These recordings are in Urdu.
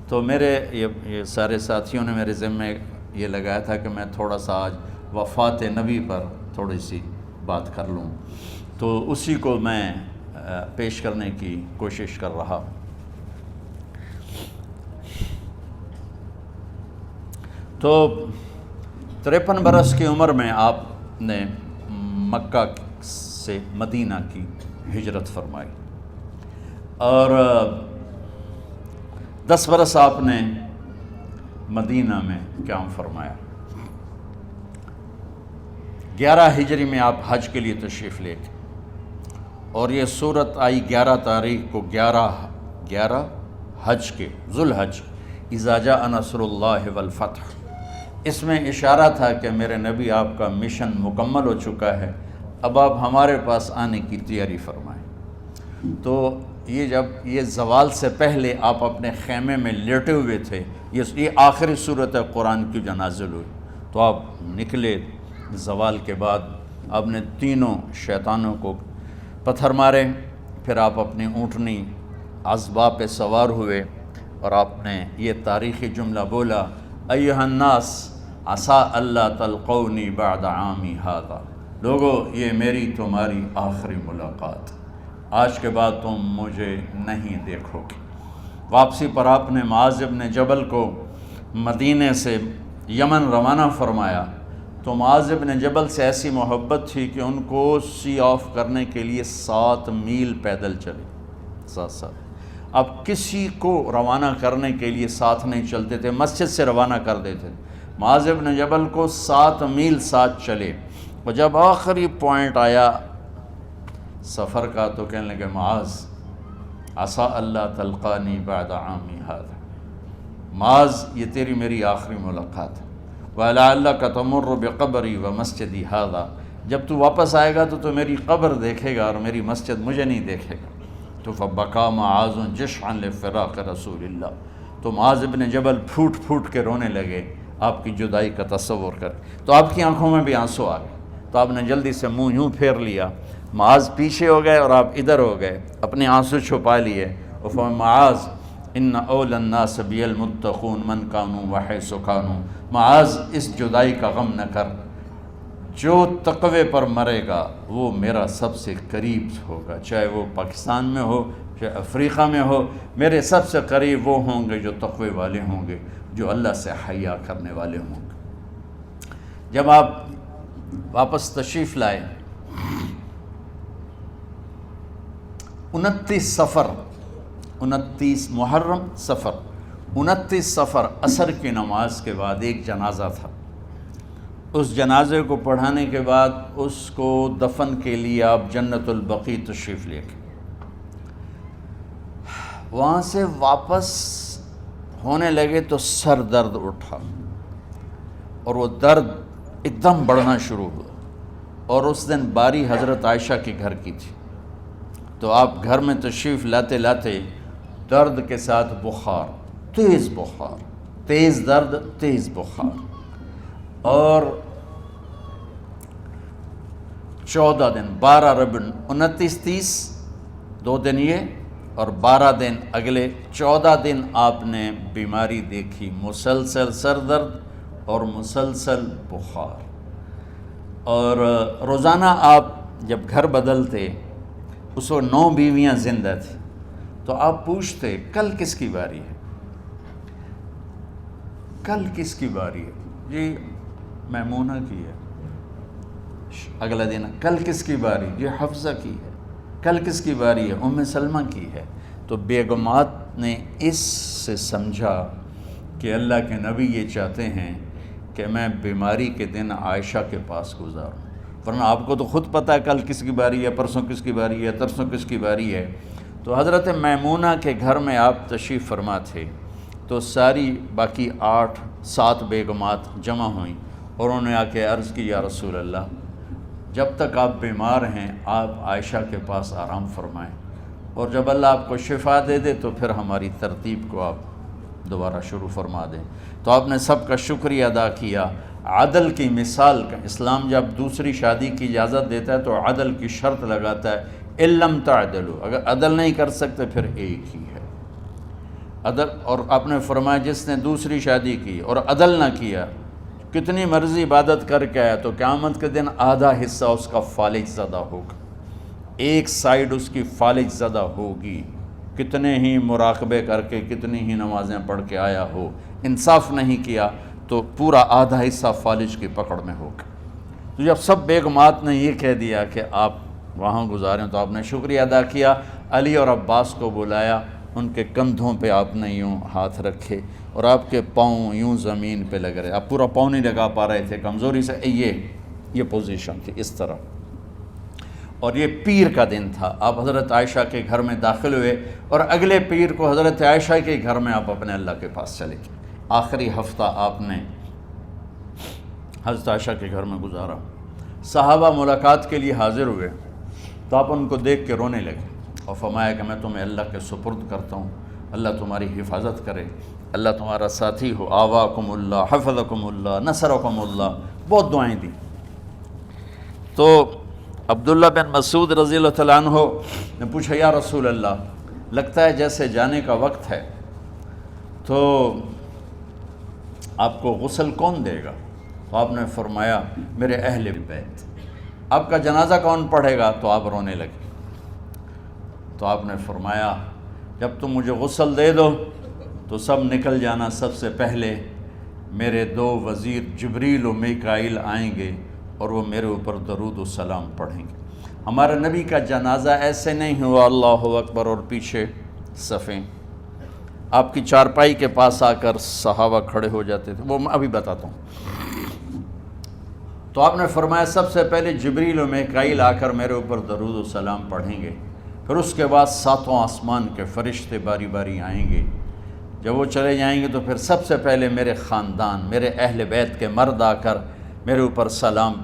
تو میرے یہ سارے ساتھیوں نے میرے ذمے یہ لگایا تھا کہ میں تھوڑا سا آج وفات نبی پر تھوڑی سی بات کر لوں، تو اسی کو میں پیش کرنے کی کوشش کر رہا ہوں۔ تو 53 برس کی عمر میں آپ نے مکہ سے مدینہ کی ہجرت فرمائی، اور 10 برس آپ نے مدینہ میں قیام فرمایا۔ 11 ہجری میں آپ حج کے لیے تشریف لے گئے، اور یہ صورت آئی 11 تاریخ کو 11 حج کے ذوالحج، اذا جاء نصر اللہ والفتح۔ اس میں اشارہ تھا کہ میرے نبی آپ کا مشن مکمل ہو چکا ہے، اب آپ ہمارے پاس آنے کی تیاری فرمائیں۔ تو یہ جب یہ زوال سے پہلے آپ اپنے خیمے میں لیٹے ہوئے تھے، یہ آخری صورت قرآن کی جو نازل ہوئی، تو آپ نکلے زوال کے بعد، آپ نے تینوں شیطانوں کو پتھر مارے، پھر آپ اپنی اونٹنی عذبہ پہ سوار ہوئے، اور آپ نے یہ تاریخی جملہ بولا، ایھا الناس عسیٰ اللہ تلقونی بعد عامی ھذا، لوگو یہ میری تمہاری آخری ملاقات، آج کے بعد تم مجھے نہیں دیکھو گے۔ واپسی پر آپ نے معاذ بن جبل کو مدینے سے یمن روانہ فرمایا، تو معاذ بن جبل سے ایسی محبت تھی کہ ان کو سی آف کرنے کے لیے 7 میل پیدل چلے، 7۔ اب کسی کو روانہ کرنے کے لیے ساتھ نہیں چلتے تھے، مسجد سے روانہ کر دیتے تھے، معاذ بن جبل کو 7 میل ساتھ چلے، اور جب آخری پوائنٹ آیا سفر کا تو کہنے لگے، معاذ عسیٰ اللہ تلقانی بعد عامی ھذا، معاذ یہ تیری میری آخری ملاقات ہے، وَلَعَلَّكَ تَمُرُّ بِقَبْرِي وَمَسْجِدِي ھذا، جب تو واپس آئے گا تو میری قبر دیکھے گا اور میری مسجد مجھے نہیں دیکھے گا۔ تو فَبَكَىٰ مُعَاذٌ جِشْعًا لِفِرَاقِ رسول اللہ، تو معاذ بن جبل پھوٹ پھوٹ کے رونے لگے آپ کی جدائی کا تصور کر، تو آپ کی آنکھوں میں بھی آنسو آ گئے، تو آپ نے جلدی سے منہ یوں پھیر لیا، معاذ پیچھے ہو گئے اور آپ ادھر ہو گئے، اپنے آنسو چھپا لیے، اور فرمایا، معاذ ان اول الناس بی المتقون من کانوا وحیث کانوا، معاذ اس جدائی کا غم نہ کر، جو تقوی پر مرے گا وہ میرا سب سے قریب ہوگا، چاہے وہ پاکستان میں ہو چاہے افریقہ میں ہو، میرے سب سے قریب وہ ہوں گے جو تقوی والے ہوں گے، جو اللہ سے حیا کرنے والے ہوں گے۔ جب آپ واپس تشریف لائے، 29 محرم صفر، 29 صفر عصر کی نماز کے بعد ایک جنازہ تھا، اس جنازے کو پڑھانے کے بعد اس کو دفن کے لیے آپ جنت البقیع تشریف لے گئے۔ وہاں سے واپس ہونے لگے تو سر درد اٹھا، اور وہ درد ایک دم بڑھنا شروع ہوا، اور اس دن باری حضرت عائشہ کے گھر کی تھی، تو آپ گھر میں تشریف لاتے لاتے درد کے ساتھ بخار، تیز درد، تیز بخار، اور 14 دن 12 ربیع 29 30 2 دن یہ اور 12 دن اگلے 14 دن آپ نے بیماری دیکھی، مسلسل سر درد اور مسلسل بخار، اور روزانہ آپ جب گھر بدلتے، اس وقت 9 بیویاں زندہ تھیں، تو آپ پوچھتے کل کس کی باری ہے، کل کس کی باری ہے، جی میمونہ کی ہے، اگلا دن کل کس کی باری، جی حفصہ کی ہے، کل کس کی باری ہے، ام سلمہ کی ہے۔ تو بیگمات نے اس سے سمجھا کہ اللہ کے نبی یہ چاہتے ہیں کہ میں بیماری کے دن عائشہ کے پاس گزاروں، ورنہ آپ کو تو خود پتہ ہے کل کس کی باری ہے، پرسوں کس کی باری ہے، ترسوں کس کی باری ہے۔ تو حضرت میمونہ کے گھر میں آپ تشریف فرما تھے، تو ساری باقی 7 بیگمات جمع ہوئیں، اور انہوں نے آ کے عرض کی، یا رسول اللہ، جب تک آپ بیمار ہیں آپ عائشہ کے پاس آرام فرمائیں، اور جب اللہ آپ کو شفا دے دے تو پھر ہماری ترتیب کو آپ دوبارہ شروع فرما دیں۔ تو آپ نے سب کا شکریہ ادا کیا، عدل کی مثال کا، اسلام جب دوسری شادی کی اجازت دیتا ہے تو عدل کی شرط لگاتا ہے، اِن لَمْ تَعْدِلُوا، اگر عدل نہیں کر سکتے پھر ایک ہی ہے۔ عدل، اور آپ نے فرمایا جس نے دوسری شادی کی اور عدل نہ کیا، کتنی مرضی عبادت کر کے آیا تو قیامت کے دن آدھا حصہ اس کا فالج زدہ ہوگا، ایک سائیڈ اس کی فالج زدہ ہوگی، کتنے ہی مراقبے کر کے کتنی ہی نمازیں پڑھ کے آیا ہو، انصاف نہیں کیا تو پورا آدھا حصہ فالج کی پکڑ میں ہوگا۔ تو جب سب بیگمات نے یہ کہہ دیا کہ آپ وہاں گزاریں تو آپ نے شکریہ ادا کیا، علی اور عباس کو بلایا، ان کے کندھوں پہ آپ نے یوں ہاتھ رکھے اور آپ کے پاؤں یوں زمین پہ لگ رہے، آپ پورا پاؤں نہیں لگا پا رہے تھے کمزوری سے، یہ پوزیشن تھی اس طرح۔ اور یہ پیر کا دن تھا، آپ حضرت عائشہ کے گھر میں داخل ہوئے اور اگلے پیر کو حضرت عائشہ کے گھر میں آپ اپنے اللہ کے پاس چلے گئے۔ آخری ہفتہ آپ نے حضرت عائشہ کے گھر میں گزارا۔ صحابہ ملاقات کے لیے حاضر ہوئے تو آپ ان کو دیکھ کے رونے لگے اور فرمایا کہ میں تمہیں اللہ کے سپرد کرتا ہوں، اللہ تمہاری حفاظت کرے، اللہ تمہارا ساتھی ہو، آواکم اللہ، حفظکم اللہ، نصرکم اللہ، بہت دعائیں دی۔ تو عبداللہ بن مسعود رضی اللہ تعالیٰ عنہ نے پوچھا یا رسول اللہ، لگتا ہے جیسے جانے کا وقت ہے، تو آپ کو غسل کون دے گا؟ تو آپ نے فرمایا میرے اہل بیت۔ آپ کا جنازہ کون پڑھے گا؟ تو آپ رونے لگے۔ تو آپ نے فرمایا جب تم مجھے غسل دے دو تو سب نکل جانا، سب سے پہلے میرے دو وزیر جبریل و میکائیل آئیں گے اور وہ میرے اوپر درود و سلام پڑھیں گے۔ ہمارے نبی کا جنازہ ایسے نہیں ہوا اللہ اکبر اور پیچھے صفیں، آپ کی چارپائی کے پاس آ کر صحابہ کھڑے ہو جاتے تھے، وہ میں ابھی بتاتا ہوں۔ تو آپ نے فرمایا سب سے پہلے جبریل و میکائیل آ کر میرے اوپر درود و سلام پڑھیں گے، پھر اس کے بعد ساتوں آسمان کے فرشتے باری باری آئیں گے۔ جب وہ چلے جائیں گے تو پھر سب سے پہلے میرے خاندان، میرے اہل بیت کے مرد آ کر میرے اوپر سلام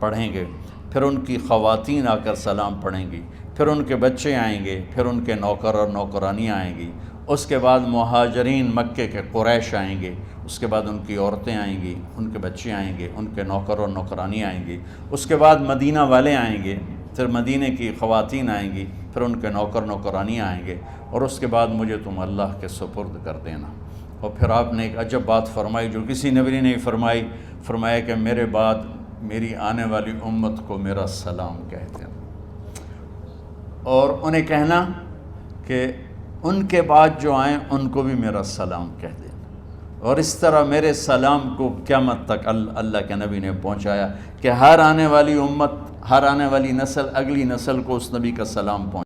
پڑھیں گے، پھر ان کی خواتین آ کر سلام پڑھیں گی، پھر ان کے بچے آئیں گے، پھر ان کے نوکر اور نوکرانی آئیں گی، اس کے بعد مہاجرین مکے کے قریش آئیں گے، اس کے بعد ان کی عورتیں آئیں گی، ان کے بچے آئیں گے، ان کے نوکر اور نوکرانی آئیں گی، اس کے بعد مدینہ والے آئیں گے، پھر مدینے کی خواتین آئیں گی، پھر ان کے نوکر نوکرانی آئیں گے، اور اس کے بعد مجھے تم اللہ کے سپرد کر دینا۔ اور پھر آپ نے ایک عجب بات فرمائی جو کسی نبی نے نہیں فرمائی، فرمایا کہ میرے بعد میری آنے والی امت کو میرا سلام کہہ دینا، اور انہیں کہنا کہ ان کے بعد جو آئیں ان کو بھی میرا سلام کہہ دینا، اور اس طرح میرے سلام کو قیامت تک اللہ کے نبی نے پہنچایا کہ ہر آنے والی امت، ہر آنے والی نسل، اگلی نسل کو اس نبی کا سلام پہنچ